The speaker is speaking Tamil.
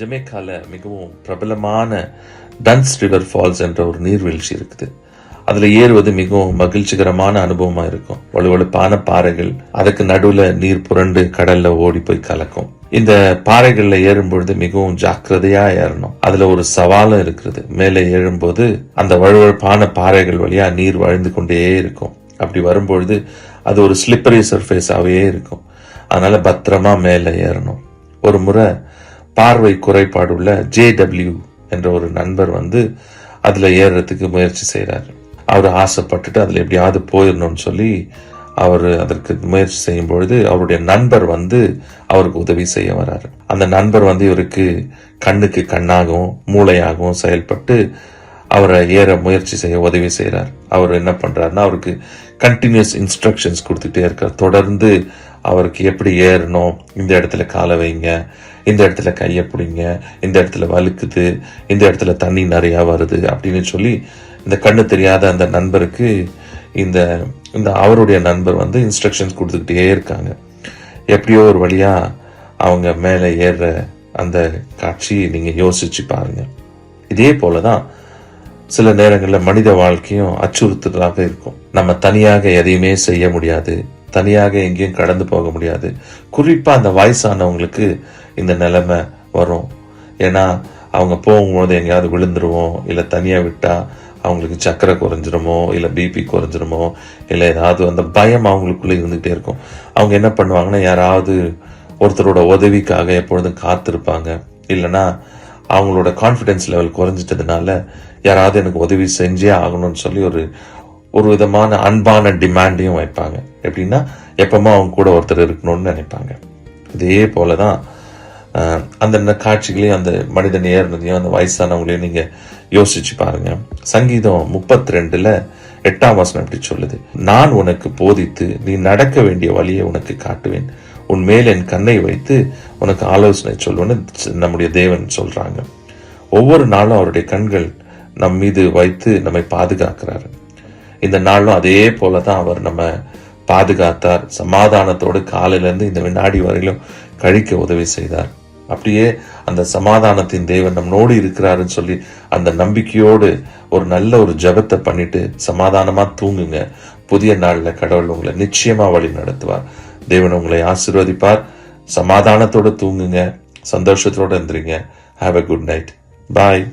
ஜமேக்கால மிகவும் பிரபலமான டன்ஸ் ரிவர் ஃபால்ஸ் என்ற ஒரு நீர்வீழ்ச்சி இருக்குது. அதுல ஏறுவது மிகவும் மகிழ்ச்சிகரமான அனுபவமா இருக்கும். வலுவழுப்பான பாறைகள், அதுக்கு நடுவுல நீர் புரண்டு கடல்ல ஓடி போய் கலக்கும். இந்த பாறைகள்ல ஏறும்பொழுது மிகவும் ஜாக்கிரதையா ஏறணும். அதுல ஒரு சவாலும் இருக்கிறது. மேலே ஏறும்போது அந்த வலுவழுப்பான பாறைகள் வழியா நீர் வழிந்து கொண்டே இருக்கும். அப்படி வரும்பொழுது அது ஒரு ஸ்லிப்பரி சர்ஃபேஸாவே இருக்கும். அதனால பத்திரமா மேலே ஏறணும். ஒரு முறை பார்வை குறைபாடுள்ள JW என்ற ஒரு நண்பர் அதுல ஏறுறதுக்கு முயற்சி செய்யறாரு. அவர் ஆசைப்பட்டுட்டு அதுல எப்படியாவது போயிடணும்னு சொல்லி அவர் அதற்கு முயற்சி செய்யும் பொழுது அவருடைய நண்பர் அவருக்கு உதவி செய்ய வர்றாரு. அந்த நண்பர் இவருக்கு கண்ணுக்கு கண்ணாகவும் மூளையாகவும் செயல்பட்டு அவரை ஏற முயற்சி செய்ய உதவி செய்யறார். அவர் என்ன பண்றாருன்னா அவருக்கு கண்டினியூஸ் இன்ஸ்ட்ரக்ஷன்ஸ் கொடுத்துட்டே இருக்கார். தொடர்ந்து அவருக்கு எப்படி ஏறணும், இந்த இடத்துல காலை வைங்க, இந்த இடத்துல கையை பிடிங்க, இந்த இடத்துல வழுக்குது, இந்த இடத்துல தண்ணி நிறைய வருது அப்படின்னு சொல்லி இந்த கண்ணு தெரியாத அந்த நண்பருக்கு இந்த அவருடைய நண்பர் இன்ஸ்ட்ரக்ஷன்ஸ் கொடுத்துக்கிட்டே இருக்காங்க. எப்படியோ ஒரு வழியா அவங்க மேலே ஏற அந்த காட்சி நீங்க யோசிச்சு பாருங்க. இதே போலதான் சில நேரங்களில் மனித வாழ்க்கையும் அச்சுறுத்தலாக இருக்கும். நம்ம தனியாக எதையுமே செய்ய முடியாது, தனியாக எங்கேயும் கடந்து போக முடியாது. குறிப்பா அந்த வயசானவங்களுக்கு இந்த நிலைமை வரும். ஏன்னா அவங்க போகும்போது எங்கேயாவது விழுந்துருவோம், இல்லை தனியா விட்டா அவங்களுக்கு சக்கரை குறைஞ்சிருமோ, இல்லை BP குறைஞ்சிருமோ, இல்லை ஏதாவது அந்த பயம் அவங்களுக்குள்ள இருந்துகிட்டே இருக்கும். அவங்க என்ன பண்ணுவாங்கன்னா யாராவது ஒருத்தரோட உதவிக்காக எப்பொழுதும் காத்திருப்பாங்க. இல்லைன்னா அவங்களோட கான்ஃபிடன்ஸ் லெவல் குறைஞ்சிட்டதுனால யாராவது எனக்கு உதவி செஞ்சே ஆகணும்னு சொல்லி ஒரு விதமான அன்பான டிமாண்டையும் வைப்பாங்க. எப்படின்னா எப்பவுமே அவங்க கூட ஒருத்தர் இருக்கணும்னு நினைப்பாங்க. இதே போலதான் அந்த காட்சிகளையும் அந்த மனிதன் ஏறினதையும் அந்த வயசானவங்களையும் நீங்க யோசிச்சு பாருங்க. சங்கீதம் 32:8 இப்படி சொல்லுது, நான் உனக்கு போதித்து நீ நடக்க வேண்டிய வழியை உனக்கு காட்டுவேன், உன் மேல் என் கண்ணை வைத்து உனக்கு ஆலோசனை சொல்லுவேன்னு நம்முடைய தேவன் சொல்றாங்க. ஒவ்வொரு நாளும் அவருடைய கண்கள் நம் மீது வைத்து நம்மை பாதுகாக்கிறாரு. இந்த நாளும் அதே போலதான் அவர் நம்ம பாதுகாத்தார். சமாதானத்தோடு காலையில இருந்து இந்த வினாடி வரையிலும் கழிக்க உதவி செய்தார். அப்படியே அந்த சமாதானத்தின் தேவன் நம்மோடு இருக்கிறாருன்னு சொல்லி அந்த நம்பிக்கையோடு ஒரு நல்ல ஒரு ஜெபத்தை பண்ணிட்டு சமாதானமா தூங்குங்க. புதிய நாள்ல கடவுள் உங்களை நிச்சயமா வழி நடத்துவார். தேவன் உங்களை ஆசீர்வதிப்பார். சமாதானத்தோட தூங்குங்க, சந்தோஷத்தோட இருந்துருங்க. Have a good night. Bye.